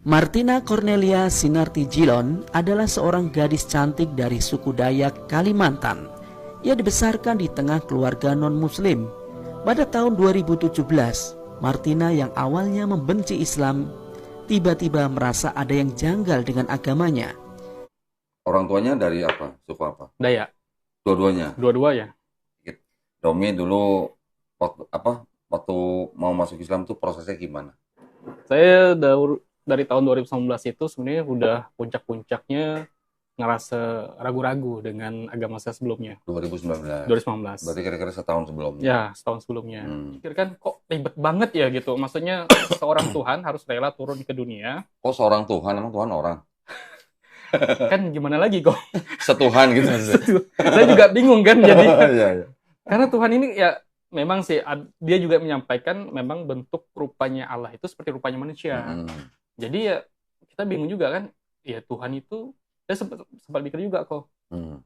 Martina Cornelia Sinarti Jilon adalah seorang gadis cantik dari suku Dayak, Kalimantan. Ia dibesarkan di tengah keluarga non-muslim. Pada tahun 2017, Martina yang awalnya membenci Islam, tiba-tiba merasa ada yang janggal dengan agamanya. Orang tuanya dari apa? Suku apa? Dayak. Dua-duanya? Dua-duanya. Domi dulu waktu mau masuk Islam tuh prosesnya gimana? Saya dari tahun 2019 itu sebenarnya udah puncak-puncaknya ngerasa ragu-ragu dengan agama saya sebelumnya. 2019? 2019. Berarti kira-kira setahun sebelumnya? Ya, setahun sebelumnya. Pikir kan kok ribet banget ya gitu. Maksudnya seorang Tuhan harus rela turun ke dunia. Kok seorang Tuhan? Emang Tuhan orang? Kan gimana lagi kok? Setuhan gitu. Saya juga bingung kan jadi. Iya. Karena Tuhan ini ya memang sih dia juga menyampaikan memang bentuk rupanya Allah itu seperti rupanya manusia. Jadi ya kita bingung juga kan. Ya Tuhan itu saya sempat pikir juga kok.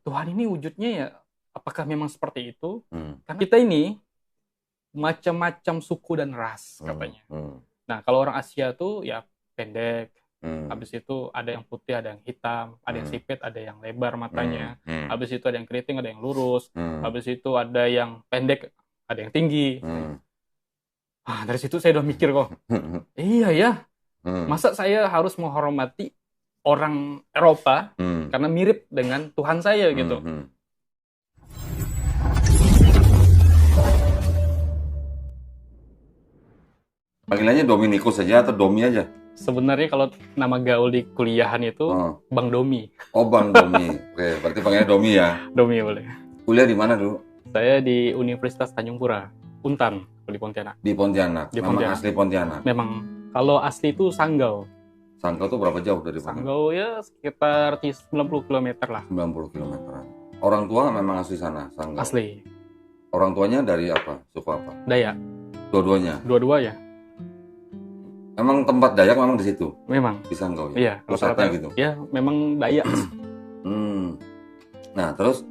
Tuhan ini wujudnya ya apakah memang seperti itu? Karena kita ini macam-macam suku dan ras katanya. Nah, kalau orang Asia tuh ya pendek. Habis itu ada yang putih, ada yang hitam, ada yang sipit, ada yang lebar matanya. Habis itu ada yang keriting, ada yang lurus. Habis itu ada yang pendek, ada yang tinggi. Dari situ saya udah mikir kok. Iya ya. Masa saya harus menghormati orang Eropa karena mirip dengan Tuhan saya gitu. Panggilannya Dominikus saja atau Domi aja? Sebenarnya kalau nama gaul di kuliahan itu Bang Domi. Oh, Bang Domi. Oke, berarti panggilnya Domi ya? Domi boleh. Kuliah di mana dulu? Saya di Universitas Tanjung Pura, Untan, di Pontianak. Di Pontianak? Di Memang Pontianak. asli Pontianak? Memang. Kalau asli itu Sanggau. Sanggau tuh berapa jauh dari Pontianak? Sanggau ya sekitar 90 km lah. 90 km. Orang tua memang asli sana, Sanggau? Asli. Orang tuanya dari apa? Suku apa? Dayak. Dua-duanya? Dua-dua ya. Memang tempat Dayak memang di situ? Memang. Di Sanggau ya? Iya. Pusatnya gitu? Ya, memang Dayak. Nah, terus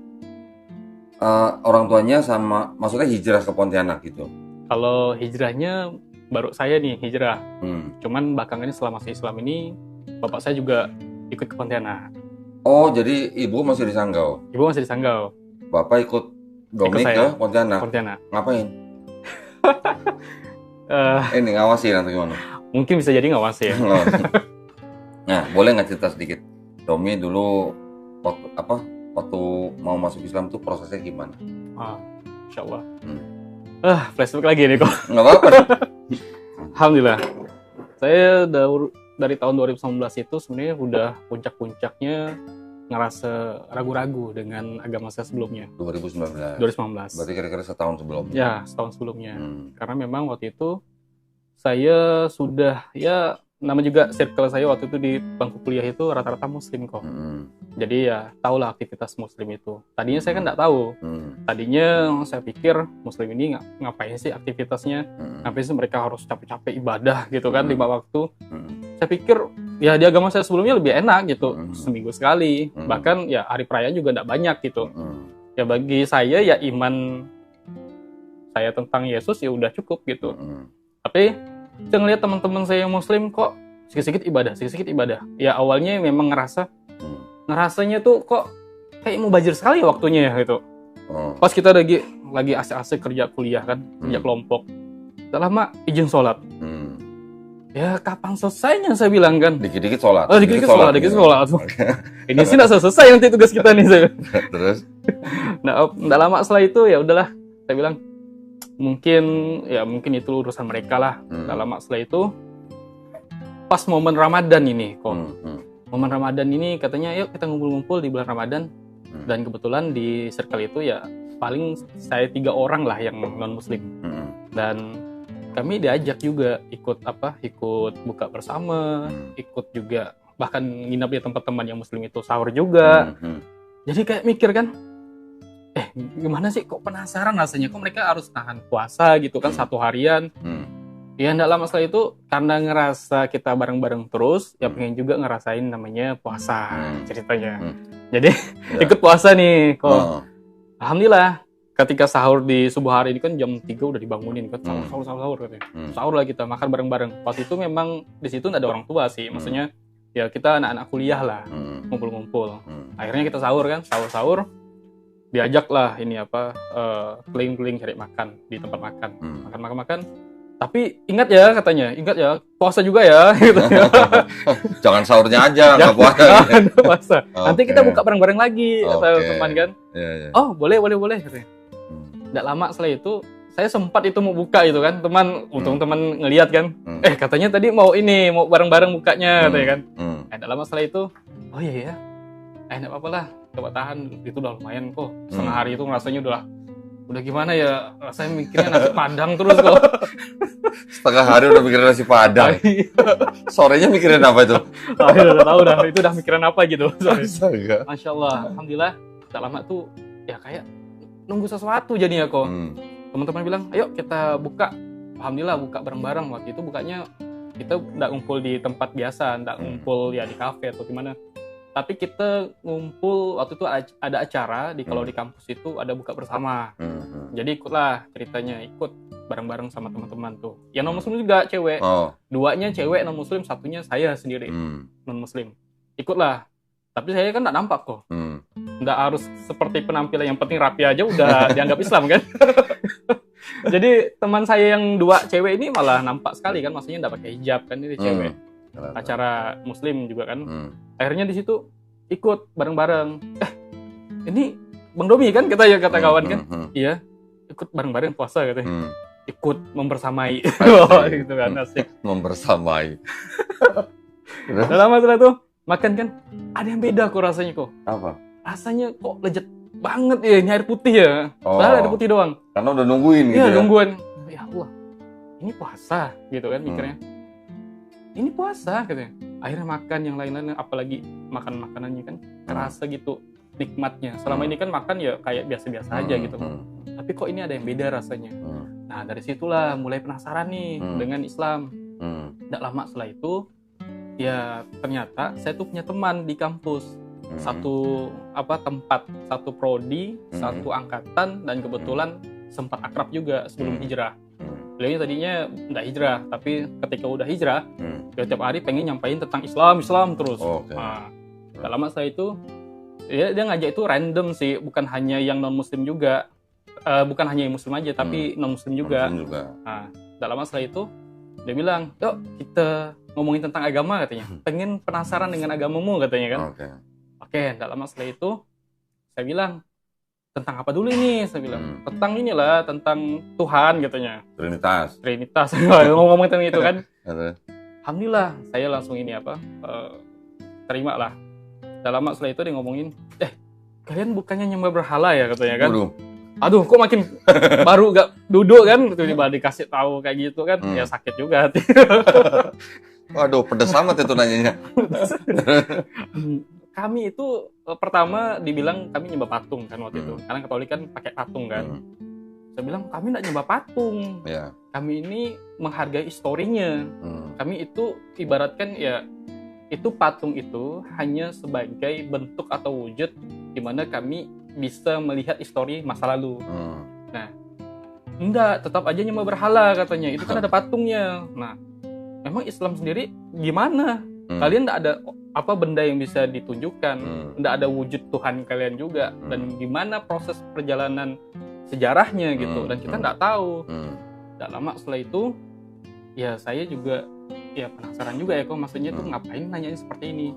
orang tuanya sama, maksudnya hijrah ke Pontianak gitu? Kalau hijrahnya baru saya nih hijrah. Cuman belakangan ini selama masih Islam ini, bapak saya juga ikut ke Pontianak. Oh, jadi ibu masih di Sanggau? Ibu masih di Sanggau. Bapak ikut Domi ke Pontianak? Pontianak. Ngapain? Ini ngawasin atau gimana? Mungkin bisa jadi ngawasi ya. Nah, boleh nggak cerita sedikit? Domi dulu waktu mau masuk Islam tuh prosesnya gimana? Insya Allah. Flashback lagi nih kok. Nggak apa-apa. Alhamdulillah. Saya dari tahun 2019 itu sebenarnya udah puncak-puncaknya ngerasa ragu-ragu dengan agama saya sebelumnya. 2019? 2019. Berarti kira-kira setahun sebelumnya? Ya, setahun sebelumnya. Karena memang waktu itu saya sudah, ya nama juga circle saya waktu itu di bangku kuliah itu rata-rata muslim kok. Jadi ya tahulah aktivitas muslim itu. Tadinya saya kan nggak tahu. Tadinya saya pikir muslim ini ngapain sih aktivitasnya? Ngapain sih mereka harus capek-capek ibadah gitu kan 5 waktu? Saya pikir ya di agama saya sebelumnya lebih enak gitu, seminggu sekali. Bahkan ya hari perayaan juga nggak banyak gitu. Ya bagi saya ya iman saya tentang Yesus ya udah cukup gitu. Tapi saya ngeliat teman-teman saya yang muslim kok sedikit-sedikit ibadah. Ya awalnya memang ngerasanya tuh kok kayak mau bajir sekali ya waktunya ya gitu. Pas kita lagi asik-asik kerja kuliah kan, kerja kelompok. Tak lama izin sholat. Ya kapan selesainya saya bilang kan. Dikit-dikit sholat. Dikit-dikit sholat. Ini sih nggak selesai nanti tugas kita nih saya. Terus? Nah, nggak lama setelah itu ya udahlah. Saya bilang mungkin itu urusan mereka lah. Nggak lama setelah itu pas momen Ramadan ini kok. Momen Ramadan ini katanya yuk kita ngumpul-ngumpul di bulan Ramadan. Dan kebetulan di circle itu ya paling saya 3 orang lah yang non muslim. Dan kami diajak juga ikut buka bersama, ikut juga bahkan nginap di tempat teman yang muslim itu sahur juga. Jadi kayak mikir kan, gimana sih kok penasaran rasanya kok mereka harus tahan puasa gitu kan 1 harian. Ya enggak lama setelah itu karena ngerasa kita bareng-bareng terus, ya pengen juga ngerasain namanya puasa ceritanya. Jadi ikut puasa nih kok. Alhamdulillah ketika sahur di subuh hari ini kan jam 3 udah dibangunin kan, sahur katanya. Sahur lah kita, makan bareng-bareng. Waktu itu memang di situ nggak ada orang tua sih, maksudnya ya kita anak-anak kuliah lah, ngumpul-ngumpul. Akhirnya kita sahur kan, sahur-sahur, diajak lah ini keliling-keliling cari makan di tempat makan, makan. Tapi ingat ya katanya, puasa juga ya. Gitu. Jangan sahurnya aja, nggak puasa. Nanti kita buka bareng-bareng lagi, kata teman kan. Oh boleh katanya. Nggak lama setelah itu, saya sempat itu mau buka itu kan, untung teman ngelihat kan. Katanya tadi mau bareng-bareng bukanya, katanya kan. Nggak lama setelah itu, oh iya ya, nggak apa-apa lah, coba tahan, itu udah lumayan kok. Setengah hari itu rasanya udah gimana ya, rasanya mikirnya nasi padang terus kok. Setengah hari udah mikirin nasi padang. Sorenya mikirin apa itu? Udah tahu dah, itu udah mikirin apa gitu. Masya Allah, alhamdulillah. Tak lama tuh ya kayak nunggu sesuatu jadinya kok. Teman-teman bilang, ayo kita buka. Alhamdulillah buka bareng-bareng. Waktu itu bukanya kita nggak ngumpul di tempat biasa, nggak ngumpul ya di kafe atau gimana. Tapi kita ngumpul waktu itu ada acara kalau di kampus itu ada buka bersama. Jadi ikutlah ceritanya, ikut bareng-bareng sama teman-teman tuh. Yang non muslim juga cewek. Duanya cewek non muslim, satunya saya sendiri non muslim. Ikutlah. Tapi saya kan nggak nampak kok. Nggak harus seperti penampilan, yang penting rapi aja udah dianggap Islam kan. Jadi teman saya yang dua cewek ini malah nampak sekali kan, maksudnya nggak pakai hijab kan, ini cewek. Acara muslim juga kan. Akhirnya di situ ikut bareng-bareng. Ini Bang Domi kan kata kawan kan? Iya, ikut bareng-bareng puasa katanya. Ikut membersamai. Gitu kan, asik. Membersamai. Udah lama setelah itu makan kan, ada yang beda kok rasanya kok. Apa? Rasanya kok legit banget ya, ini air putih ya. Padahal air putih doang. Karena udah nungguin gitu ya. Nungguin. Ya Allah, ini puasa gitu kan mikirnya. Ini puasa katanya. Akhirnya makan yang lain-lain, apalagi makanannya kan kerasa gitu nikmatnya. Selama ini kan makan ya kayak biasa-biasa aja gitu. Tapi kok ini ada yang beda rasanya. Nah dari situlah mulai penasaran nih dengan Islam. Tidak lama setelah itu, ya ternyata saya tuh punya teman di kampus. Satu tempat, satu prodi, satu angkatan, dan kebetulan sempat akrab juga sebelum hijrah. Beliau tadinya nggak hijrah, tapi ketika udah hijrah, dia tiap hari pengen nyampain tentang Islam terus. Nah, gak lama setelah itu, dia ngajak itu random sih, bukan hanya yang non Muslim juga, bukan hanya yang Muslim aja, tapi non Muslim juga. Nah, gak lama setelah itu, dia bilang, yuk kita ngomongin tentang agama katanya. Pengen penasaran dengan agamamu katanya kan. Oke, gak lama setelah itu, saya bilang, tentang apa dulu ini? Saya bilang, tentang Tuhan katanya. Trinitas. Ngomong tentang itu kan. Alhamdulillah, saya langsung terima lah. Udah lama setelah itu dia ngomongin, kalian bukannya nyembah berhala ya katanya kan. Aduh, kok makin baru gak duduk kan, tiba-tiba dikasih tahu kayak gitu kan, ya sakit juga hati. Waduh, pedes amat itu nanyanya. Kami itu pertama dibilang kami nyembah patung kan waktu itu, karena Katolik kan pakai patung kan. Saya bilang kami tidak nyembah patung, kami ini menghargai historinya. Kami itu ibaratkan ya, itu patung itu hanya sebagai bentuk atau wujud di mana kami bisa melihat histori masa lalu. Nah, enggak, tetap aja nyembah berhala katanya, itu kan ada patungnya. Nah, memang Islam sendiri gimana? Kalian enggak ada benda yang bisa ditunjukkan, enggak ada wujud Tuhan kalian juga, dan gimana proses perjalanan sejarahnya gitu, dan kita enggak tahu. Enggak lama setelah itu, ya saya juga ya penasaran juga ya kok, maksudnya tuh ngapain nanyain seperti ini.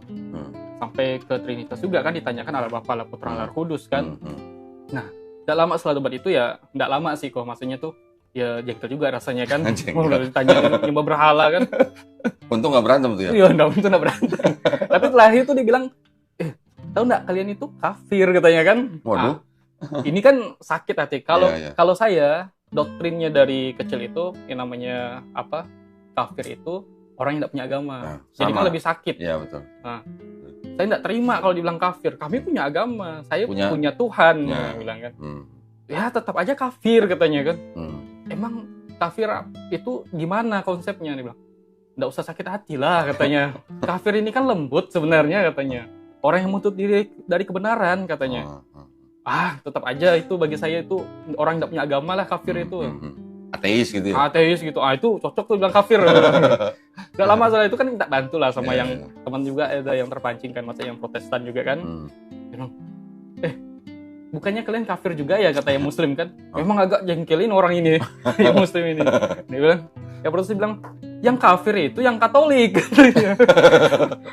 Sampai ke Trinitas juga kan ditanyakan Allah Bapa, Allah Putra, Allah Kudus kan. Nah, enggak lama setelah debat itu ya, enggak lama sih kok, maksudnya tuh ya jengkel juga rasanya kan. Udah ditanya nyembah berhala kan. Untung gak berantem tuh ya? Iya, untung gak berantem. Tapi setelah itu dia bilang, tahu nggak kalian itu kafir katanya kan? Waduh. Ini kan sakit hati. Kalau saya, doktrinnya dari kecil itu yang namanya kafir itu orang yang tidak punya agama. Jadi kan lebih sakit. Iya, betul. Nah, saya tidak terima kalau dibilang kafir. Kami punya agama, saya punya Tuhan, bilang kan. Ya tetap aja kafir katanya kan. Emang kafir itu gimana konsepnya? Dia bilang, nggak usah sakit hati lah katanya. Kafir ini kan lembut sebenarnya katanya. Orang yang menutup diri dari kebenaran katanya. tetap aja itu bagi saya itu orang tidak punya agama lah, kafir itu. Ateis gitu ya? Ateis gitu. Itu cocok tuh bilang kafir. Gak lama setelah itu kan minta bantu lah sama yang teman juga ada yang terpancing kan, masa yang Protestan juga kan. Bilang, bukannya kalian kafir juga ya, kata yang Muslim kan. Memang agak jengkelin orang ini, yang Muslim ini. Dia bilang, ya Protestan bilang, yang kafir itu yang Katolik.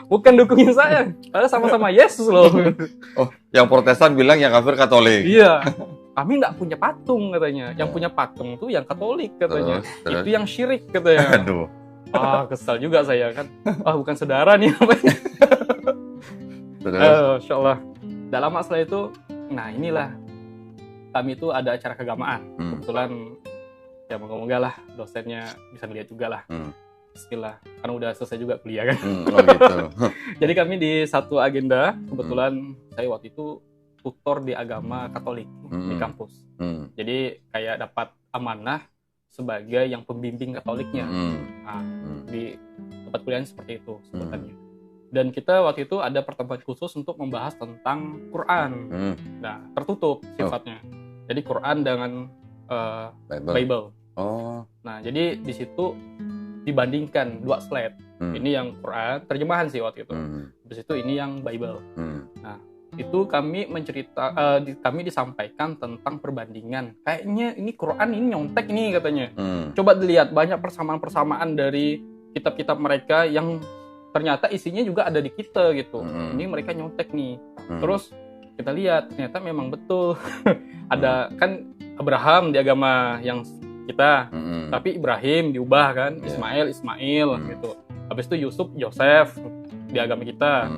Bukan dukungin saya. Padahal sama-sama Yesus loh. Oh, yang Protestan bilang yang kafir Katolik. Iya. Kami nggak punya patung katanya. Yang punya patung tuh yang Katolik katanya. Terus? Itu yang syirik katanya. Aduh. Kesal juga saya kan. Bukan saudara nih. Insya Allah. Tidak lama setelah itu, nah inilah kami itu ada acara keagamaan. Kebetulan ya moga-moga lah dosennya bisa lihat juga lah. Bismillah, karena udah selesai juga kuliah kan. Gitu. Jadi kami di satu agenda, kebetulan saya waktu itu tutor di agama Katolik di kampus. Jadi kayak dapat amanah sebagai yang pembimbing Katoliknya. Di tempat kuliahnya seperti itu sebutannya. Dan kita waktu itu ada pertemuan khusus untuk membahas tentang Quran. Nah, tertutup sifatnya. Jadi Quran dengan Bible. Nah, jadi di situ dibandingkan 2 slide. Ini yang Quran, terjemahan sih waktu itu. Habis itu ini yang Bible. Nah, itu kami kami disampaikan tentang perbandingan. Kayaknya ini Quran ini nyontek nih katanya. Coba dilihat banyak persamaan-persamaan dari kitab-kitab mereka yang ternyata isinya juga ada di kita gitu. Ini mereka nyontek nih. Terus kita lihat ternyata memang betul. Ada kan Abraham di agama yang kita, tapi Ibrahim diubah kan, Ismail gitu. Habis itu Yusuf, Yosef di agama kita.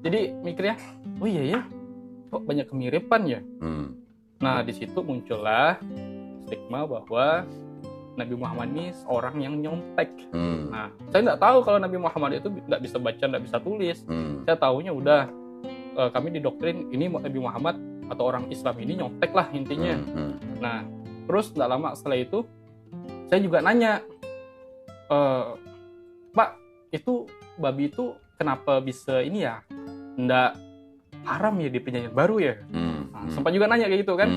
Jadi mikirnya, oh iya ya, kok banyak kemiripan ya. Nah di situ muncullah stigma bahwa Nabi Muhammad ini seorang yang nyontek. Nah saya nggak tahu kalau Nabi Muhammad itu nggak bisa baca, nggak bisa tulis. Saya tahunya udah kami didoktrin ini Nabi Muhammad atau orang Islam ini nyontek lah intinya. Nah terus nggak lama setelah itu saya juga nanya, Pak itu babi itu kenapa bisa ini ya, nggak haram ya di perjanjian baru ya? Sempat juga nanya kayak gitu kan.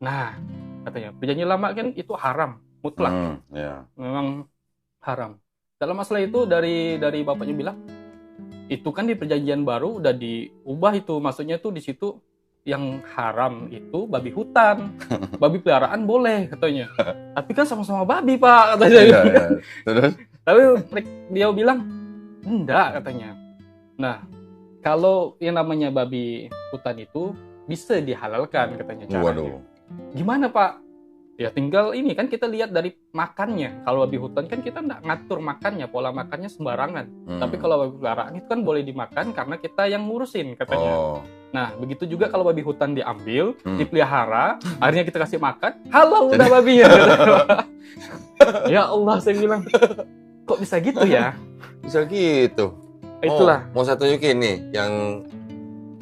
Nah katanya perjanjian lama kan itu haram mutlak. Memang haram. Dalam masalah itu dari bapaknya bilang itu kan di perjanjian baru udah diubah itu, maksudnya tuh di situ yang haram itu babi hutan, babi peliharaan boleh katanya. Tapi kan sama-sama babi Pak katanya. Terus? Tapi dia bilang enggak katanya. Nah kalau yang namanya babi hutan itu bisa dihalalkan katanya caranya. Waduh. Gimana Pak? Ya tinggal ini kan kita lihat dari makannya. Kalau babi hutan kan kita nggak ngatur makannya, pola makannya sembarangan. Tapi kalau babi peliharaan itu kan boleh dimakan karena kita yang ngurusin katanya. Nah begitu juga kalau babi hutan diambil, dipelihara, akhirnya kita kasih makan, halal udah babinya. Ya Allah saya bilang, kok bisa gitu ya? Bisa gitu. Itulah. Mau saya tunjukin nih yang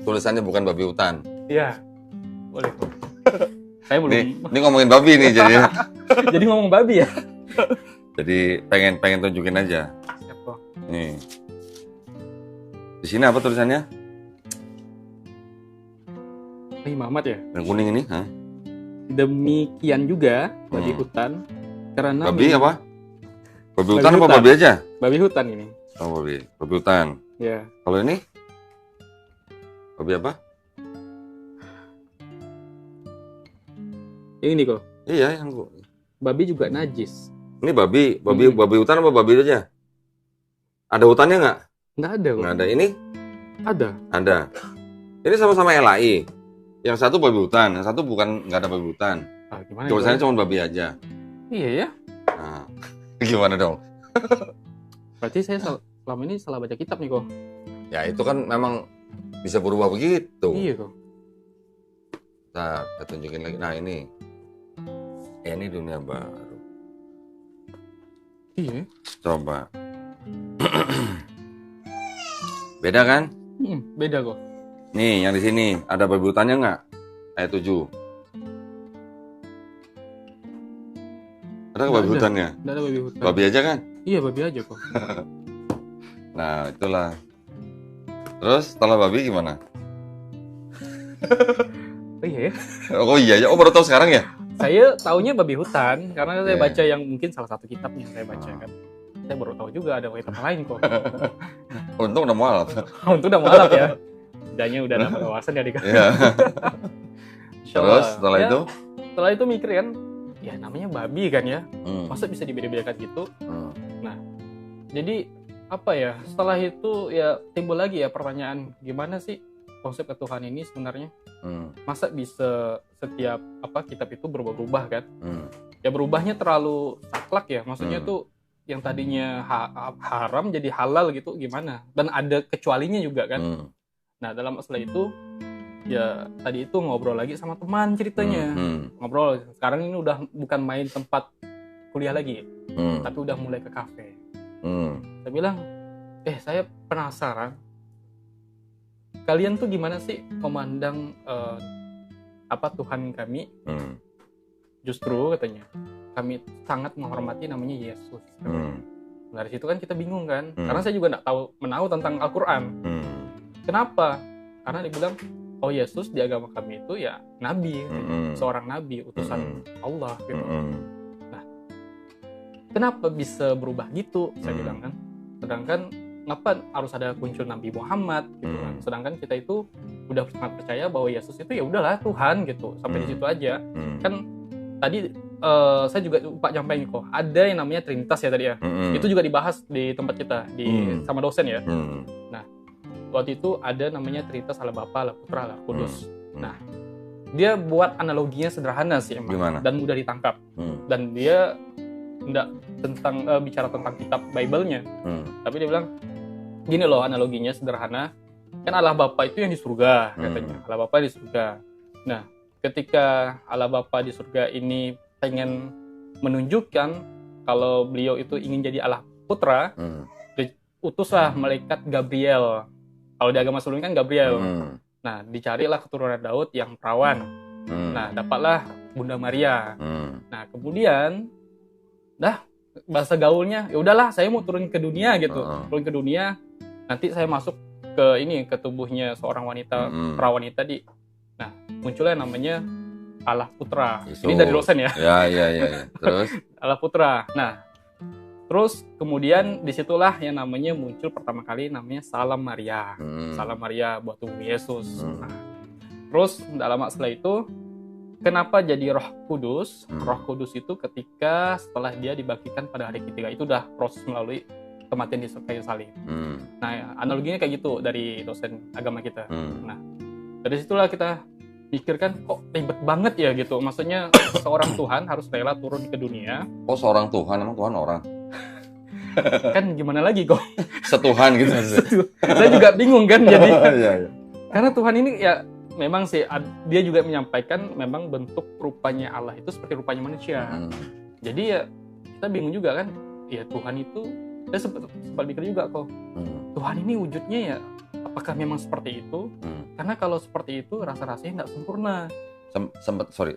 tulisannya bukan babi hutan. Iya, boleh. Saya belum. Ini ngomongin babi nih jadinya. Jadi ngomong babi ya. Jadi pengen tunjukin aja. Siap kok. Nih. Di sini apa tulisannya? Muhammad ya. Yang kuning ini, Demikian juga babi hutan karena babi apa? Babi hutan apa babi aja? Babi hutan ini. Oh babi hutan. Ya. Kalau ini? Babi apa? Yang ini kok. Iya, yang babi juga najis. Ini babi hutan apa babi aja? Ada hutannya nggak? Nggak ada. Nggak ada. Ini? Ada. Ini sama-sama LAI. Yang satu babi hutan, yang satu bukan, nggak ada babi hutan. Gimana? Tulisannya cuma babi aja. Iya ya. Nah, gimana dong? Berarti saya selama ini salah baca kitab nih kok. Ya itu kan memang bisa berubah begitu. Iya kok. Nah, saya tunjukin lagi. Nah ini. Ini dunia baru. Iya. Coba. Beda kan? Beda kok. Nih, yang di sini ada babi hutannya nggak? Ayat 7. Ada nggak babi hutannya? Nggak ada babi hutan. Babi aja kan? Iya, babi aja kok. Nah, itulah. Terus setelah babi gimana? Iya. Oh iya, oh baru tahu sekarang ya? Saya taunya babi hutan karena saya Iya. baca yang mungkin salah satu kitabnya saya baca kan. Saya baru tahu juga ada kitab lain kok. Untung udah mualaf. Untung udah mualaf ya. Tidaknya udah dapat wawasan ya dikasih. Iya. Terus setelah itu? Setelah itu mikir kan, ya namanya babi kan ya. Hmm. Masa bisa dibeda-bedakan gitu? Hmm. Nah, jadi apa ya? Setelah itu ya timbul lagi ya pertanyaan, gimana sih konsep ketuhanan ini sebenarnya? Masa bisa setiap kitab itu berubah-ubah kan? Ya berubahnya terlalu saklek ya. Maksudnya tuh yang tadinya haram jadi halal gitu gimana? Dan ada kecualinya juga kan? Nah, dalam masalah itu ya tadi itu ngobrol lagi sama teman ceritanya. Ngobrol, sekarang ini udah bukan main tempat kuliah lagi, tapi udah mulai ke kafe. Saya bilang, saya penasaran, kalian tuh gimana sih memandang Tuhan kami? Justru katanya, kami sangat menghormati namanya Yesus. Dari situ kan kita bingung kan, karena saya juga nggak tahu tentang Al-Quran. Kenapa? Karena dibilang, oh Yesus di agama kami itu ya nabi, seorang nabi, utusan Allah gitu. Nah, kenapa bisa berubah gitu? Saya bilang kan. Sedangkan ngapa harus ada muncul Nabi Muhammad gitu kan? Sedangkan kita itu udah sangat percaya bahwa Yesus itu ya udahlah Tuhan gitu. Sampai di situ aja. Kan tadi saya juga lupa nyampaikan kok. Ada yang namanya Trinitas ya tadi ya. Itu juga dibahas di tempat kita sama dosen ya. Nah, waktu itu ada namanya Trinitas Allah Bapa, Allah Putra, Allah Kudus. Nah, dia buat analoginya sederhana sih emang. Gimana? Dan mudah ditangkap. Dan dia enggak bicara tentang kitab Bible-nya. Tapi dia bilang gini loh, analoginya sederhana. Kan Allah Bapa itu yang di surga katanya. Allah Bapa di surga. Nah, ketika Allah Bapa di surga ini pengen menunjukkan kalau beliau itu ingin jadi Allah Putra, utuslah malaikat Gabriel. Kalau di agama sebelumnya kan Gabriel. Nah, dicarilah keturunan Daud yang perawan. Nah, dapatlah Bunda Maria. Nah, kemudian bahasa gaulnya, ya udahlah saya mau turun ke dunia gitu. Turun ke dunia, nanti saya masuk ke tubuhnya seorang wanita, prawanita di. Nah, munculnya namanya Allah Putra. Ini dari dosen ya. Ya. Terus Allah Putra. Nah, terus kemudian disitulah yang namanya muncul pertama kali namanya Salam Maria. Salam Maria buat tubuh Yesus. Nah, terus dalam masalah itu kenapa jadi Roh Kudus? Roh Kudus itu ketika setelah dia dibangkitkan pada hari ketiga itu udah proses melalui kematian di kayu salib. Nah, analoginya kayak gitu dari dosen agama kita. Nah, dari situlah kita pikirkan kok ribet banget ya gitu. Maksudnya seorang Tuhan harus rela turun ke dunia. Oh, seorang Tuhan, emang Tuhan orang? Kan gimana lagi kok? Setuhan gitu. Saya juga bingung kan jadi. Iya. Karena Tuhan ini ya memang sih dia juga menyampaikan memang bentuk rupanya Allah itu seperti rupanya manusia. Jadi ya kita bingung juga kan. Ya Tuhan itu saya sempat pikir juga kok. Tuhan ini wujudnya ya apakah memang seperti itu? Karena kalau seperti itu rasa-rasanya nggak sempurna.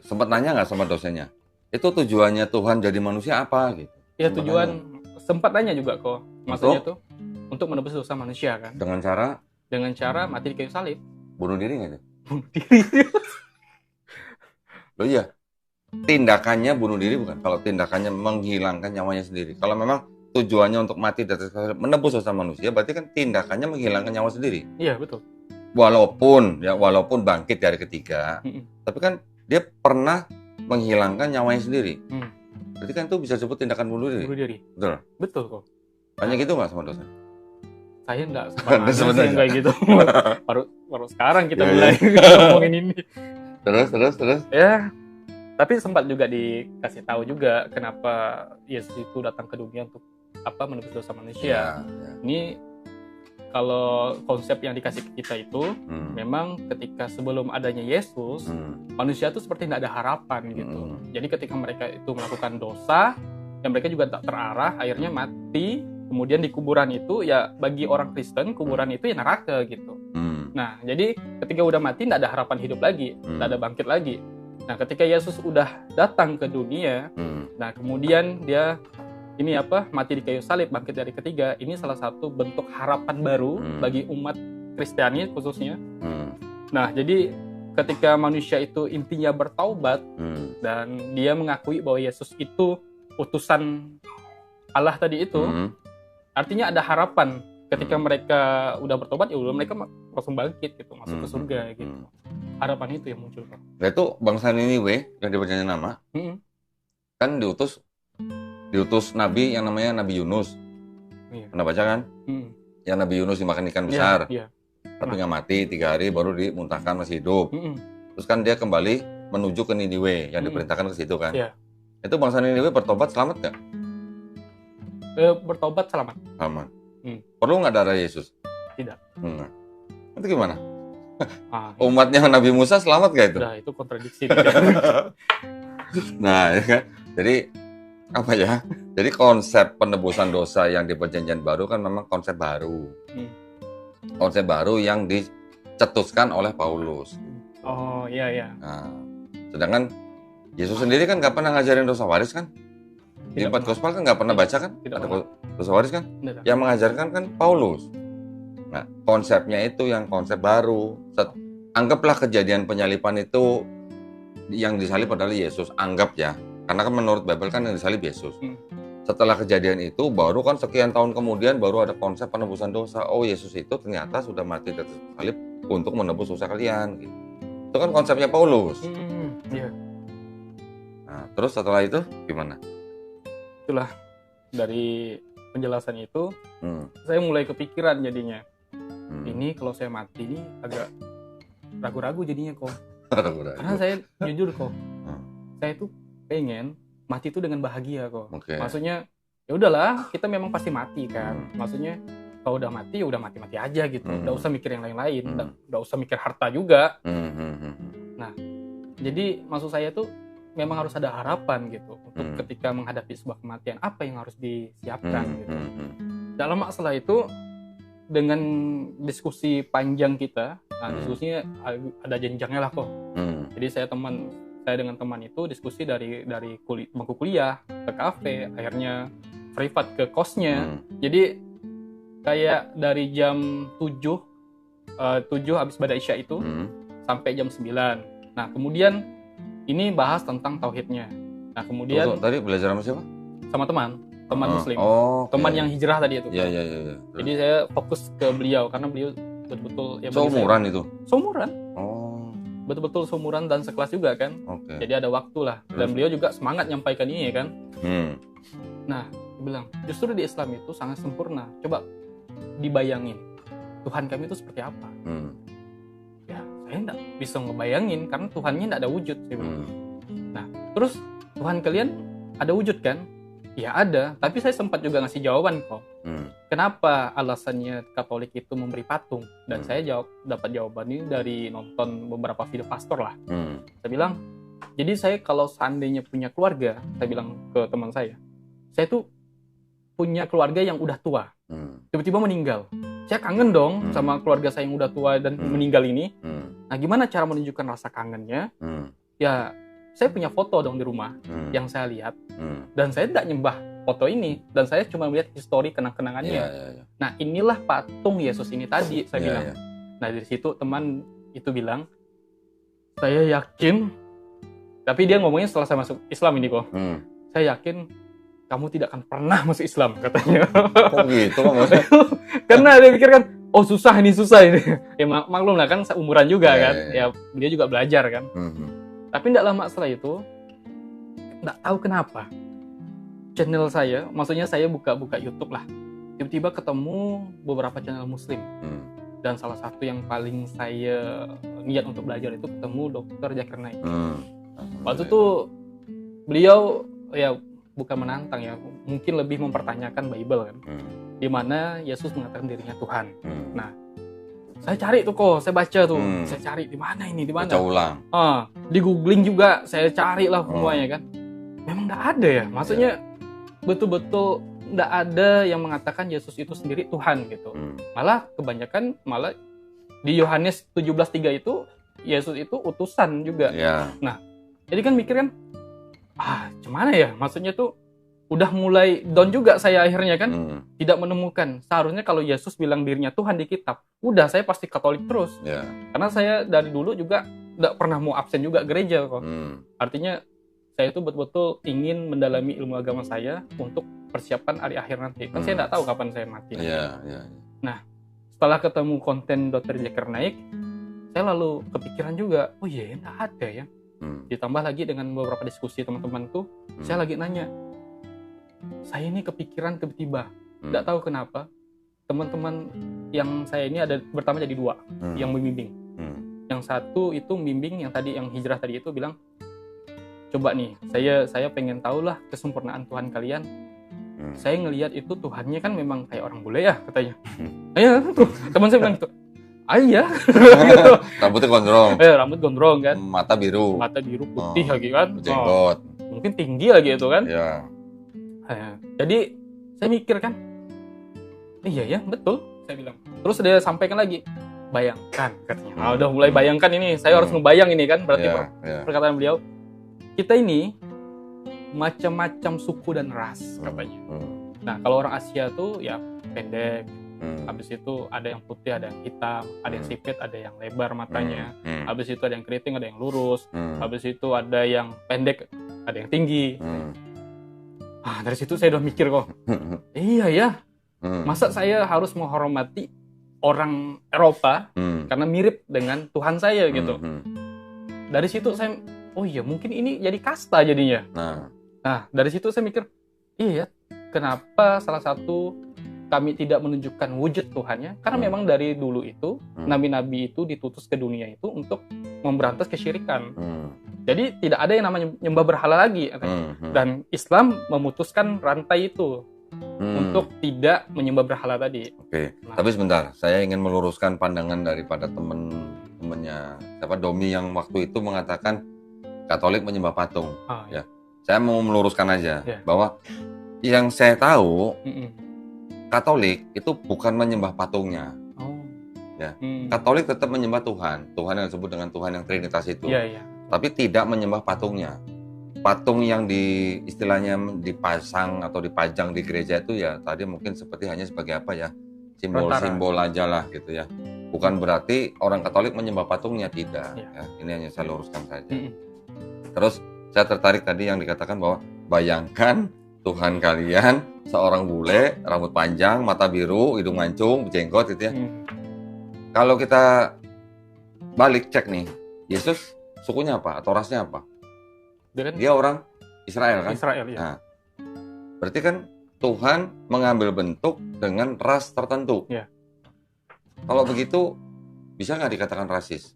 Sempat nanya nggak sama dosennya? Itu tujuannya Tuhan jadi manusia apa gitu? Ya sempat nanya juga kok. Maksudnya tuh untuk menebus dosa manusia kan. Dengan cara mati di kayu salib. Bunuh diri nggak tuh? Bunuh diri. Loh iya. Tindakannya bunuh diri bukan? Kalau tindakannya menghilangkan nyawanya sendiri. Kalau memang tujuannya untuk mati di atas kayu salib menebus dosa manusia, berarti kan tindakannya menghilangkan nyawa sendiri. Iya betul. Walaupun bangkit dari ketiga, tapi kan dia pernah menghilangkan nyawanya sendiri. Berarti kan itu bisa disebut tindakan bunuh diri. Betul. Betul kok. Tanya gitu nggak sama dosen? Saya nggak sempat kayak gitu. baru sekarang kita mulai ngomongin ini. Terus. Ya, tapi sempat juga dikasih tahu juga kenapa Yesus itu datang ke dunia untuk menebus dosa manusia. Ya. Ini kalau konsep yang dikasih ke kita itu memang ketika sebelum adanya Yesus, manusia itu seperti tidak ada harapan gitu. Jadi ketika mereka itu melakukan dosa, yang mereka juga tak terarah, akhirnya mati. Kemudian di kuburan itu ya bagi orang Kristen kuburan itu ya neraka gitu. Nah jadi ketika udah mati tidak ada harapan hidup lagi, tidak ada bangkit lagi. Nah ketika Yesus udah datang ke dunia, nah kemudian dia mati di kayu salib, bangkit dari ketiga, ini salah satu bentuk harapan baru bagi umat Kristiani khususnya. Nah, jadi ketika manusia itu intinya bertaubat dan dia mengakui bahwa Yesus itu utusan Allah tadi itu, artinya ada harapan ketika mereka udah bertobat, ya udah mereka langsung bangkit gitu, masuk ke surga gitu. Harapan itu yang muncul, Pak. Nah, itu bangsa Niniwe yang dipercaya nama, kan diutus nabi yang namanya Nabi Yunus. Pernah baca kan? Yang Nabi Yunus dimakan ikan besar, tapi nggak mati, 3 hari baru dimuntahkan masih hidup. Terus kan dia kembali menuju ke Niniwe yang diperintahkan ke situ kan? Itu bangsa Niniwe bertobat selamat nggak? Bertobat selamat. Selamat. Perlu nggak darah Yesus? Tidak. Enggak. Itu gimana? Umatnya Nabi Musa selamat nggak itu? Nah, itu kontradiksi. Nah, ya kan? Jadi apa ya? Jadi konsep penebusan dosa yang di Perjanjian Baru kan memang konsep baru. Konsep baru yang dicetuskan oleh Paulus. Oh, iya. Nah, sedangkan Yesus sendiri kan nggak pernah ngajarin dosa waris kan? Di 4 Gospel kan nggak pernah baca kan? Ada dosa waris kan? Yang mengajarkan kan Paulus. Nah, konsepnya itu yang konsep baru. Anggaplah kejadian penyaliban itu yang disalib adalah Yesus. Anggap ya. Karena kan menurut Bible kan yang disalib Yesus. Setelah kejadian itu, baru kan sekian tahun kemudian baru ada konsep penebusan dosa. Oh, Yesus itu ternyata sudah mati di atas salib untuk menebus dosa kalian. Gitu. Itu kan konsepnya Paulus. Nah, terus setelah itu gimana? Itulah dari penjelasan itu, saya mulai kepikiran jadinya. Ini kalau saya mati ini agak ragu-ragu jadinya kok. Karena saya jujur kok, saya tuh pengen mati itu dengan bahagia kok. Maksudnya ya udahlah, kita memang pasti mati kan. Maksudnya kalau udah mati ya udah mati-mati aja gitu. Nggak usah mikir yang lain-lain, nggak usah mikir harta juga. Nah, jadi maksud saya tuh memang harus ada harapan gitu untuk ketika menghadapi sebuah kematian, apa yang harus disiapkan gitu. Dalam masalah itu, dengan diskusi panjang kita, nah diskusinya ada jenjangnya lah kok. Jadi saya dengan teman itu diskusi dari bangku kuliah ke kafe, akhirnya privat ke kosnya. Jadi kayak dari jam 7 habis pada Isya itu sampai jam 9. Nah, kemudian ini bahas tentang tauhidnya. Nah, kemudian tadi belajar sama siapa? Sama teman muslim. Teman yang hijrah tadi itu. Iya. Jadi saya fokus ke beliau karena beliau betul-betul ya seumuran itu. Seumuran. Betul-betul seumuran dan sekelas juga kan. Jadi ada waktu lah. Dan beliau juga semangat nyampaikan ini ya kan. Nah, dia bilang, justru di Islam itu sangat sempurna. Coba dibayangin, Tuhan kami itu seperti apa? Ya, saya nggak bisa ngebayangin karena Tuhannya nggak ada wujud. Nah, terus Tuhan kalian ada wujud kan? Ya ada, tapi saya sempat juga ngasih jawaban kok. Kenapa alasannya Katolik itu memberi patung? Dan saya dapat jawaban ini dari nonton beberapa video pastor lah. Saya bilang, jadi saya kalau seandainya punya keluarga, saya bilang ke teman saya tuh punya keluarga yang udah tua, tiba-tiba meninggal. Saya kangen dong sama keluarga saya yang udah tua dan meninggal ini. Nah, gimana cara menunjukkan rasa kangennya? Ya, saya punya foto dong di rumah yang saya lihat, dan saya tidak nyembah foto ini, dan saya cuma melihat histori kenang-kenangannya. Nah, inilah patung Yesus ini tadi, saya bilang. Nah, dari situ teman itu bilang, saya yakin, tapi dia ngomongnya setelah saya masuk Islam ini kok, saya yakin kamu tidak akan pernah masuk Islam, katanya. Kok gitu? Karena dia pikir kan, oh susah ini. Ya maklum lah kan, seumuran juga kan. Ya dia juga belajar kan. Tapi tidak lama setelah itu, tidak tahu kenapa, channel saya, maksudnya saya buka YouTube lah, tiba-tiba ketemu beberapa channel Muslim. Dan salah satu yang paling saya niat untuk belajar itu ketemu Dr. Zakir Naik. Waktu itu beliau ya bukan menantang ya, mungkin lebih mempertanyakan Bible kan, di mana Yesus mengatakan dirinya Tuhan. Nah, saya cari tuh kok, saya baca tuh, saya cari di mana. Baca ulang. Di googling juga saya cari lah semuanya kan. Memang nggak ada ya, maksudnya betul-betul nggak ada yang mengatakan Yesus itu sendiri Tuhan gitu. Malah kebanyakan di Yohanes 17:3 itu Yesus itu utusan juga. Nah, jadi kan mikir kan, gimana ya? Maksudnya tuh udah mulai down juga saya akhirnya kan, tidak menemukan. Seharusnya kalau Yesus bilang dirinya Tuhan di kitab, udah saya pasti Katolik terus. Karena saya dari dulu juga nggak pernah mau absen juga gereja kok. Artinya saya itu betul-betul ingin mendalami ilmu agama saya untuk persiapan hari akhir nanti. Kan saya nggak tahu kapan saya mati. Nah, setelah ketemu konten Dr. Zakir Naik, saya lalu kepikiran juga, oh iya, nggak ada ya. Ditambah lagi dengan beberapa diskusi teman-teman tuh, saya lagi nanya, saya ini kepikiran tiba-tiba, nggak tahu kenapa. Teman-teman yang saya ini ada bertambah jadi 2 yang membimbing. Yang satu itu membimbing yang tadi, yang hijrah tadi itu bilang, coba nih, saya pengen tahu lah kesempurnaan Tuhan kalian. Saya ngelihat itu Tuhannya kan memang kayak orang bule ya katanya. Iya, teman saya bilang gitu. Iya. Gitu. Rambutnya gondrong. Rambut gondrong kan. Mata biru Putih lagi kan. Jenggot. Mungkin tinggi lagi itu kan. Iya. Jadi saya mikir kan, iya ya betul, saya bilang. Terus dia sampaikan lagi, bayangkan katanya. Udah mulai bayangkan ini, saya harus ngebayang ini kan, berarti perkataan beliau. Kita ini macam-macam suku dan ras katanya. Nah kalau orang Asia tuh ya pendek, habis itu ada yang putih, ada yang hitam, ada yang sipit, ada yang lebar matanya, habis itu ada yang keriting, ada yang lurus, habis itu ada yang pendek, ada yang tinggi. Dari situ saya udah mikir kok, iya ya, masa saya harus menghormati orang Eropa karena mirip dengan Tuhan saya gitu. Dari situ saya, oh iya mungkin ini jadi kasta jadinya. Nah dari situ saya mikir, iya ya, kenapa salah satu kami tidak menunjukkan wujud Tuhannya? Karena memang dari dulu itu nabi-nabi itu ditutus ke dunia itu untuk memberantas kesyirikan. Jadi tidak ada yang namanya nyembah berhala lagi. Dan Islam memutuskan rantai itu untuk tidak menyembah berhala tadi. Oke. Tapi sebentar, saya ingin meluruskan pandangan daripada temennya siapa Domi yang waktu itu mengatakan Katolik menyembah patung. Ya. Saya mau meluruskan aja bahwa yang saya tahu Katolik itu bukan menyembah patungnya. Ya. Katolik tetap menyembah Tuhan yang disebut dengan Tuhan yang Trinitas itu. Tapi tidak menyembah patungnya. Patung yang istilahnya dipasang atau dipajang di gereja itu ya tadi mungkin seperti hanya sebagai apa ya, simbol-simbol aja lah gitu ya. Bukan berarti orang Katolik menyembah patungnya, tidak. Ya, ini hanya saya luruskan saja. Terus saya tertarik tadi yang dikatakan bahwa bayangkan Tuhan kalian seorang bule, rambut panjang, mata biru, hidung mancung, jenggot gitu ya. Kalau kita balik cek nih, Yesus sukunya apa atau rasnya apa? Dia orang Israel kan? Israel, ya. Nah, berarti kan Tuhan mengambil bentuk dengan ras tertentu. Ya. Kalau begitu, bisa nggak dikatakan rasis?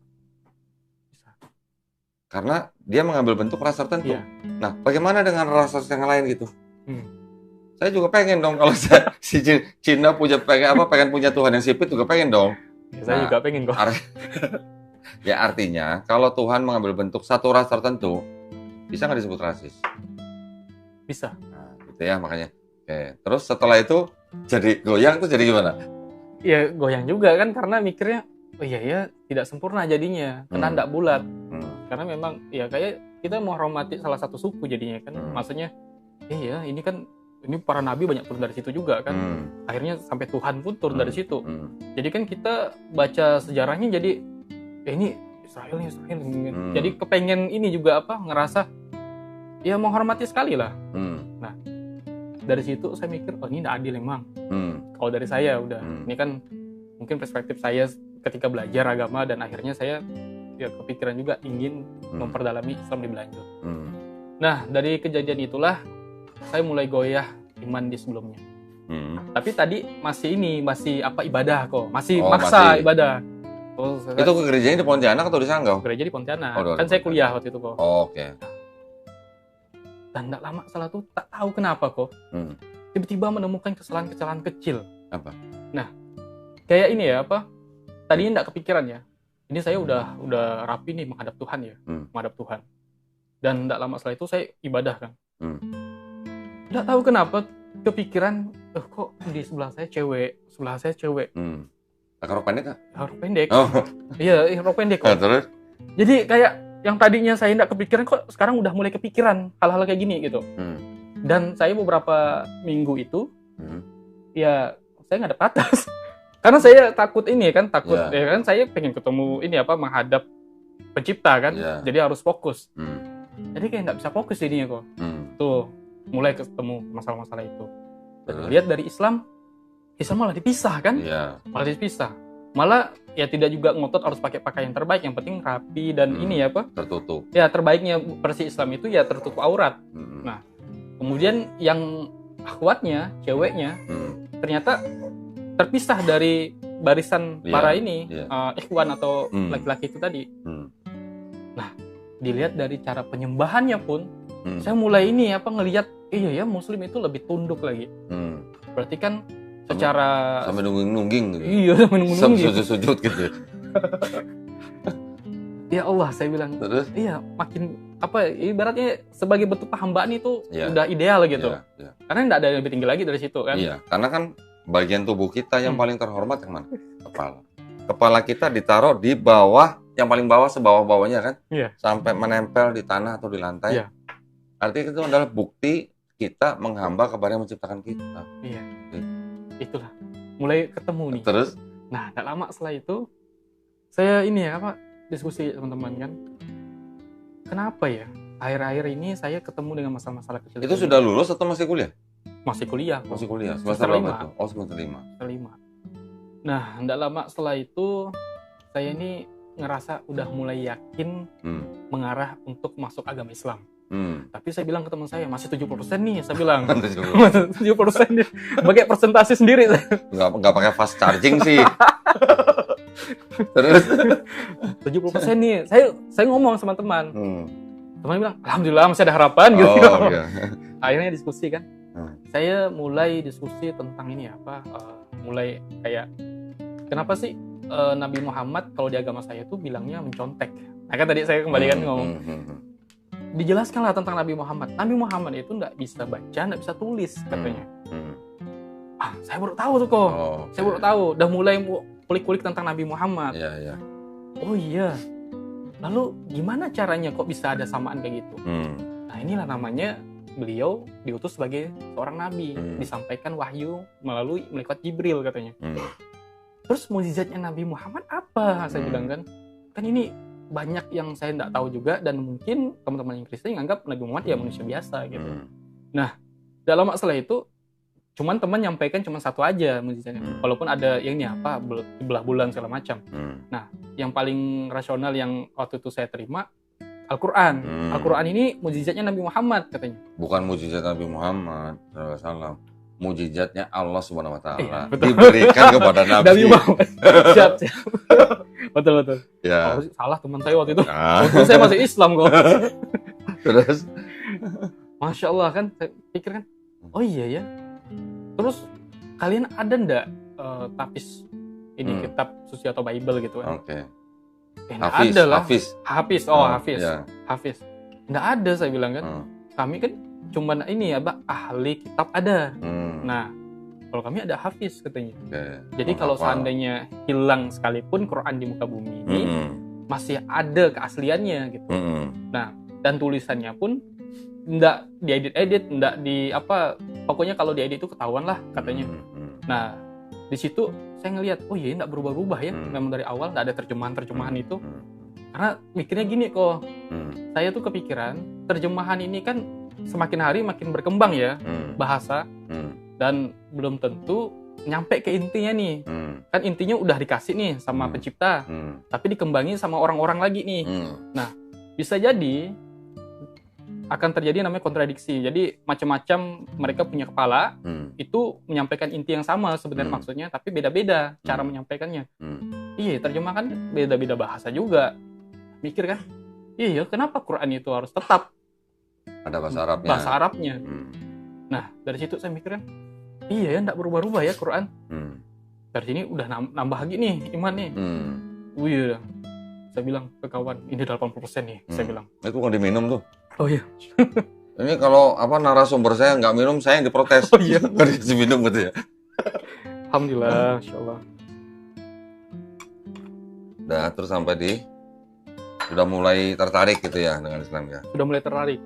Bisa. Karena dia mengambil bentuk ras tertentu. Ya. Nah, bagaimana dengan ras-ras yang lain gitu? Saya juga pengen dong kalau si Cina pengen punya Tuhan yang sipit juga pengen dong. Ya, saya juga pengen kok. Ya artinya kalau Tuhan mengambil bentuk satu ras tertentu, bisa nggak disebut rasis? Bisa. Nah, gitu ya makanya. Oke. Terus setelah itu jadi goyang tuh jadi gimana? Ya goyang juga kan karena mikirnya, oh iya ya tidak sempurna jadinya, karena tidak bulat. Karena memang ya kayak kita menghormati salah satu suku jadinya kan. Maksudnya, iya ini kan ini para nabi banyak turun dari situ juga kan. Akhirnya sampai Tuhan pun turun dari situ. Jadi kan kita baca sejarahnya jadi ini Israel. Jadi kepengen ini juga ngerasa ya menghormati sekali lah. Nah dari situ saya mikir, oh ini tidak adil emang. Kalau dari saya udah, ini kan mungkin perspektif saya ketika belajar agama dan akhirnya saya ya kepikiran juga ingin memperdalami Islam lebih lanjut. Nah dari kejadian itulah saya mulai goyah iman di sebelumnya. Tapi tadi masih ibadah kok, masih maksa ibadah. Itu ke gerejanya di Pontianak atau di Sanggau? Gereja di Pontianak. Kan saya kuliah waktu itu kok. Oke. Dan tidak lama setelah itu tak tahu kenapa kok tiba-tiba menemukan kesalahan-kesalahan kecil. Apa? Nah, kayak ini ya tadinya tidak kepikiran ya. Ini saya udah rapi nih menghadap Tuhan ya, menghadap Tuhan. Dan tidak lama setelah itu saya ibadah kan. Tidak tahu kenapa kepikiran, kok di sebelah saya cewek. Rok pendek nggak? Rok pendek. Oh. Iya, rok pendek kok. Nah, terus? Jadi kayak yang tadinya saya tidak kepikiran kok sekarang udah mulai kepikiran hal-hal kayak gini gitu. Dan saya beberapa minggu itu ya saya ngadep ke atas. Karena saya takut ya kan saya pengen ketemu menghadap pencipta kan, Iya. jadi harus fokus. Jadi kayak nggak bisa fokus jadinya kok. Tuh mulai ketemu masalah-masalah itu. Dan lihat dari Islam malah dipisah kan, Iya. malah dipisah. Malah ya tidak juga ngotot harus pakai pakaian terbaik, yang penting rapi dan ini ya apa? Tertutup. Ya terbaiknya versi Islam itu ya tertutup aurat. Nah, kemudian yang akhwatnya, ceweknya ternyata terpisah dari barisan para ini ikhwan atau laki-laki itu tadi. Nah, dilihat dari cara penyembahannya pun, saya mulai ini apa ngelihat iya ya Muslim itu lebih tunduk lagi. Berarti kan secara sampai nungging gitu. Iya, sampai nungging. Sujud gitu. Ya Allah, saya bilang. Terus? Iya, makin apa ibaratnya sebagai bentuk penghambaan itu udah ideal gitu. Karena enggak ada yang lebih tinggi lagi dari situ kan. Iya, karena kan bagian tubuh kita yang paling terhormat yang mana? Kepala. Kepala kita ditaruh di bawah, yang paling bawah sebawah-bawahnya kan? Iya. Sampai menempel di tanah atau di lantai. Iya. Artinya itu adalah bukti kita menghamba kepada yang menciptakan kita. Iya. Itulah. Mulai ketemu nih. Terus? Nah, tak lama setelah itu saya ini ya apa diskusi teman-teman kan. Kenapa ya? Akhir-akhir ini saya ketemu dengan masalah-masalah kecil. Itu sudah lulus atau masih kuliah? Masih kuliah. Masih kuliah. Semester Semester berapa 5. itu? Oh, semester 5. Semester 5. Nah, tidak lama setelah itu saya ini ngerasa udah mulai yakin mengarah untuk masuk agama Islam. Tapi saya bilang ke teman saya, masih 70% nih, saya bilang. 70% nih. Pakai presentasi sendiri. Nggak pakai fast charging sih. Terus? 70% nih. Saya ngomong sama teman. Teman bilang, alhamdulillah masih ada harapan gitu. Oh, iya. Akhirnya diskusi kan. Saya mulai diskusi tentang ini apa, mulai kayak, kenapa sih Nabi Muhammad kalau di agama saya tuh bilangnya mencontek. Nah kan tadi saya kembalikan ngomong. Dijelaskanlah tentang Nabi Muhammad. Nabi Muhammad itu nggak bisa baca, nggak bisa tulis katanya. Saya baru tahu tuh kok. Saya baru tahu. Udah mulai kulik-kulik tentang Nabi Muhammad. Iya. Oh iya. Lalu gimana caranya kok bisa ada samaan kayak gitu? Nah inilah namanya beliau diutus sebagai seorang nabi, disampaikan wahyu melalui malaikat Jibril katanya. Terus mukjizatnya Nabi Muhammad apa? Saya bilang kan ini banyak yang saya nggak tahu juga, dan mungkin teman-teman yang Kristen yang anggap Nabi Muhammad ya manusia biasa gitu. Nah, dalam masalah itu cuman teman nyampaikan cuma satu aja mukjizatnya. Walaupun ada yang ini apa belah bulan segala macam. Nah, yang paling rasional yang waktu itu saya terima Al-Qur'an. Al-Qur'an ini mukjizatnya Nabi Muhammad katanya. Bukan mukjizat Nabi Muhammad SAW. Mukjizatnya Allah Subhanahu wa taala diberikan kepada Nabi Muhammad. Siap. Betul. Ya. Salah teman saya waktu itu. Waktu saya masih Islam kok. Terus? Masya Allah kan, saya pikir kan, oh iya ya. Terus kalian ada ndak tapis ini kitab suci atau Bible gitu kan? Oke. Hafiz, ada lah. Hafiz. Ya. Hafiz. Nggak ada, saya bilang kan. Kami kan cuman ini ya, ahli kitab ada. Nah, kalau kami ada Hafiz katanya. Jadi kalau seandainya hilang sekalipun Quran di muka bumi ini masih ada keasliannya gitu. Nah, dan tulisannya pun nggak diedit-edit, nggak di apa, pokoknya kalau diedit itu ketahuan lah katanya. Nah, di situ saya ngelihat, oh iya nggak berubah-ubah ya, memang dari awal nggak ada terjemahan itu. Karena mikirnya gini kok, saya tuh kepikiran terjemahan ini kan semakin hari makin berkembang ya bahasa, dan belum tentu nyampe ke intinya nih. Kan intinya udah dikasih nih sama pencipta, tapi dikembangin sama orang-orang lagi nih. Nah, bisa jadi akan terjadi namanya kontradiksi. Jadi macam-macam mereka punya kepala, itu menyampaikan inti yang sama sebenarnya maksudnya, tapi beda-beda cara menyampaikannya. Iya, terjemahkan beda-beda bahasa juga. Mikir kan, iya kenapa Quran itu harus tetap ada bahasa Arabnya. Nah, dari situ saya mikir kan, iya ya, nggak berubah-ubah ya Quran. Dari sini udah nambah lagi nih iman nih. Iya, saya bilang ke kawan, ini 80% nih, saya bilang. Itu kan diminum tuh. Oh iya. Ini kalau narasumber saya nggak minum, saya yang diprotes. Oh iya. Nggak dikasih minum gitu ya. Alhamdulillah, insyaallah. Nah, terus sampai sudah mulai tertarik gitu ya dengan Islam ya. Sudah mulai tertarik.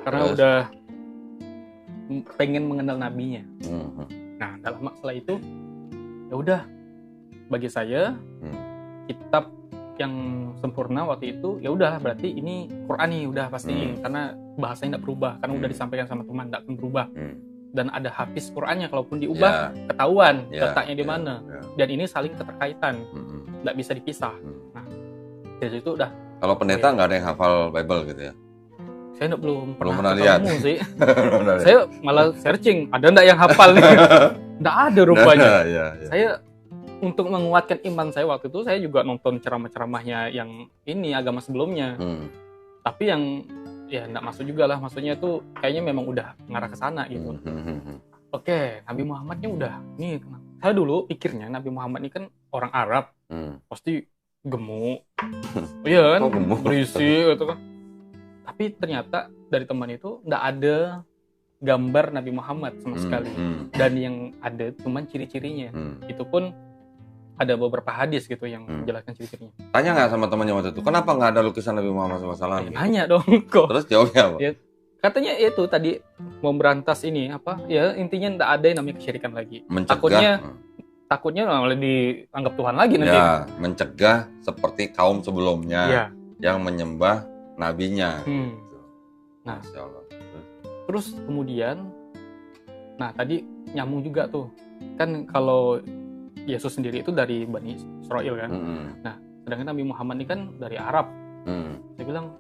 Karena udah pengen mengenal nabinya. Nah, dalam setelah itu ya udah, bagi saya kitab yang sempurna waktu itu, ya udah berarti ini Quran nih udah pasti karena bahasanya tidak berubah karena udah disampaikan sama teman, tidak akan berubah. Dan ada hafiz Qurannya, kalaupun diubah ketahuan letaknya di mana. Dan ini saling keterkaitan, tidak bisa dipisah. Nah, dari situ udah. Kalau pendeta nggak ada yang hafal Bible gitu ya? Saya belum pernah lihat sih. Saya malah searching, ada nggak yang hafal nih? Nggak ada rupanya. Saya untuk menguatkan iman saya waktu itu, saya juga nonton ceramah-ceramahnya yang ini agama sebelumnya. Tapi yang ya nggak masuk juga lah, maksudnya tuh kayaknya memang udah ngarah ke sana gitu. Oke, Nabi Muhammadnya udah nih. Saya dulu pikirnya Nabi Muhammad ini kan orang Arab, pasti gemuk, iya kan, berisi gitu kan. Tapi ternyata dari teman itu nggak ada gambar Nabi Muhammad sama sekali. Dan yang ada cuman ciri-cirinya. Itu pun ada beberapa hadis gitu yang menjelaskan ciri-cirinya. Tanya nggak sama temannya waktu itu, kenapa nggak ada lukisan Nabi Muhammad SAW? Gitu? Nanya dong kok. Terus jawabnya apa? Ya, katanya itu tadi mau berantas ini apa? Ya intinya nggak ada yang namanya kesyirikan lagi. Mencegah. Takutnya malah dianggap Tuhan lagi nanti. Ya, mencegah seperti kaum sebelumnya yang menyembah nabinya. Nah, terus kemudian, nah tadi nyambung juga tuh, kan kalau Yesus sendiri itu dari Bani Israel kan. Nah, sedangkan Nabi Muhammad ini kan dari Arab. Saya bilang,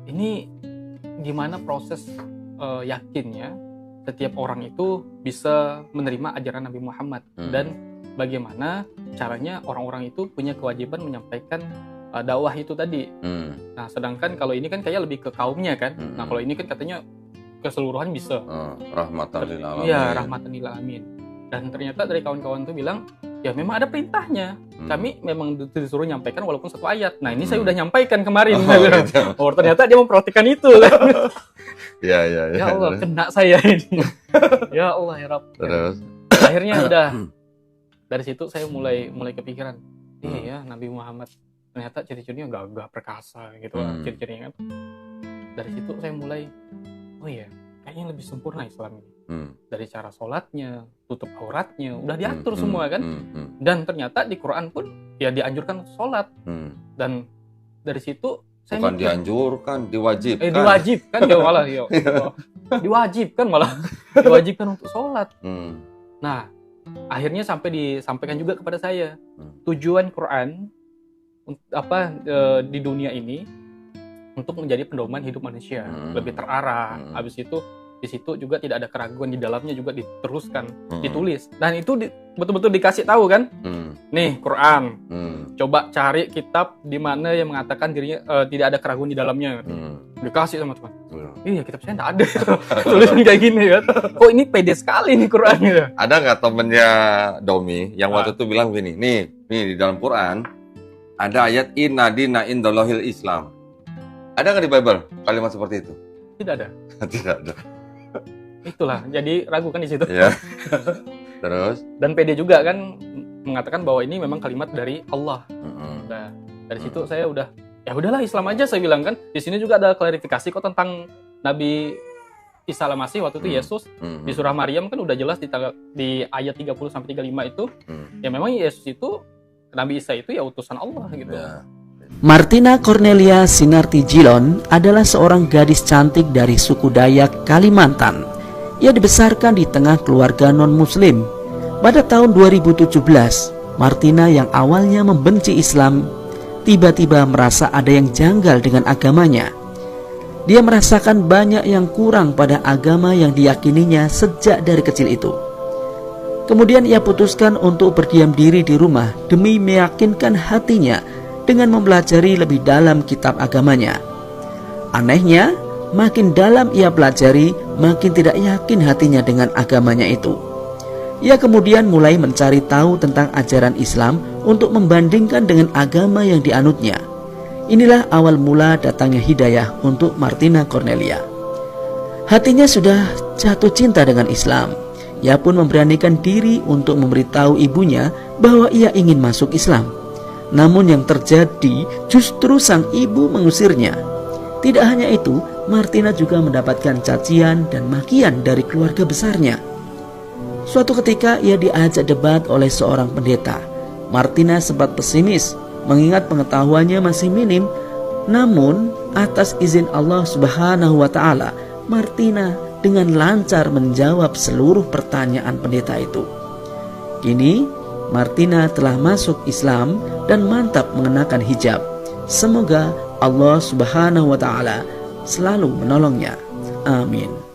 ini gimana proses yakinnya setiap orang itu bisa menerima ajaran Nabi Muhammad dan bagaimana caranya orang-orang itu punya kewajiban menyampaikan dakwah itu tadi. Nah, sedangkan kalau ini kan kayak lebih ke kaumnya kan. Nah, kalau ini kan katanya keseluruhan bisa. Rahmatan lil alamin. Iya, rahmatan lil alamin. Dan ternyata dari kawan-kawan tuh bilang, ya memang ada perintahnya. Kami memang disuruh nyampaikan walaupun satu ayat. Nah, ini saya udah nyampaikan kemarin. Oh, ternyata dia memperhatikan itu. Ya Allah, kena saya ini. Ya Allah, ya Rabb. Terus akhirnya udah dari situ saya mulai kepikiran. Iya, Nabi Muhammad ternyata ciri-cirinya gagah perkasa gitu lah, ciri-cirinya kan. Dari situ saya mulai, oh iya, kayaknya lebih sempurna Islam ini. Dari cara sholatnya, tutup auratnya, udah diatur semua kan. Dan ternyata di Quran pun ya dianjurkan sholat. Dan dari situ saya bukan dianjurkan, diwajibkan. Diwajibkan ya malah ya. Diwajibkan malah. Diwajibkan untuk sholat. Nah, akhirnya sampai disampaikan juga kepada saya tujuan Quran di dunia ini untuk menjadi pedoman hidup manusia, lebih terarah. Habis itu di situ juga tidak ada keraguan, di dalamnya juga diteruskan, ditulis. Dan itu betul-betul dikasih tahu kan? Nih Quran. Coba cari kitab di mana yang mengatakan dirinya tidak ada keraguan di dalamnya. Dikasih sama teman. Iya, kitab saya tidak ada tulisan kayak gini kan. Kok ini pede sekali nih Quran gitu. Ada nggak temennya Domi yang waktu itu bilang gini, nih di dalam Quran ada ayat inna dina indallahil Islam. Ada nggak di Bible kalimat seperti itu? Tidak ada. Tidak ada. Itulah, jadi ragu kan di situ. Ya. Terus? Dan PD juga kan mengatakan bahwa ini memang kalimat dari Allah. Nah, dari situ saya udah, ya udahlah Islam aja saya bilang kan. Di sini juga ada klarifikasi kok tentang Nabi Isa al-Masih waktu itu Yesus di surah Maryam kan udah jelas di ayat 30 sampai 35 itu. Ya memang Yesus itu, Nabi Isa itu ya utusan Allah gitu. Ya. Martina Cornelia Sinarti Jilon adalah seorang gadis cantik dari suku Dayak Kalimantan. Ia dibesarkan di tengah keluarga non-muslim. Pada tahun 2017, Martina yang awalnya membenci Islam, tiba-tiba merasa ada yang janggal dengan agamanya. Dia merasakan banyak yang kurang pada agama yang diyakininya sejak dari kecil itu. Kemudian ia putuskan untuk berdiam diri di rumah demi meyakinkan hatinya dengan mempelajari lebih dalam kitab agamanya. Anehnya, makin dalam ia pelajari, makin tidak yakin hatinya dengan agamanya itu. Ia kemudian mulai mencari tahu tentang ajaran Islam untuk membandingkan dengan agama yang dianutnya. Inilah awal mula datangnya hidayah untuk Martina Cornelia. Hatinya sudah jatuh cinta dengan Islam. Ia pun memberanikan diri untuk memberitahu ibunya bahwa ia ingin masuk Islam. Namun yang terjadi justru sang ibu mengusirnya. Tidak hanya itu, Martina juga mendapatkan cacian dan makian dari keluarga besarnya. Suatu ketika ia diajak debat oleh seorang pendeta. Martina sempat pesimis, Mengingat pengetahuannya masih minim, namun atas izin Allah Subhanahu wa Ta'ala, Martina dengan lancar menjawab seluruh pertanyaan pendeta itu. Kini Martina telah masuk Islam dan mantap mengenakan hijab. Semoga Allah Subhanahu wa Ta'ala selalu menolongnya. Amin.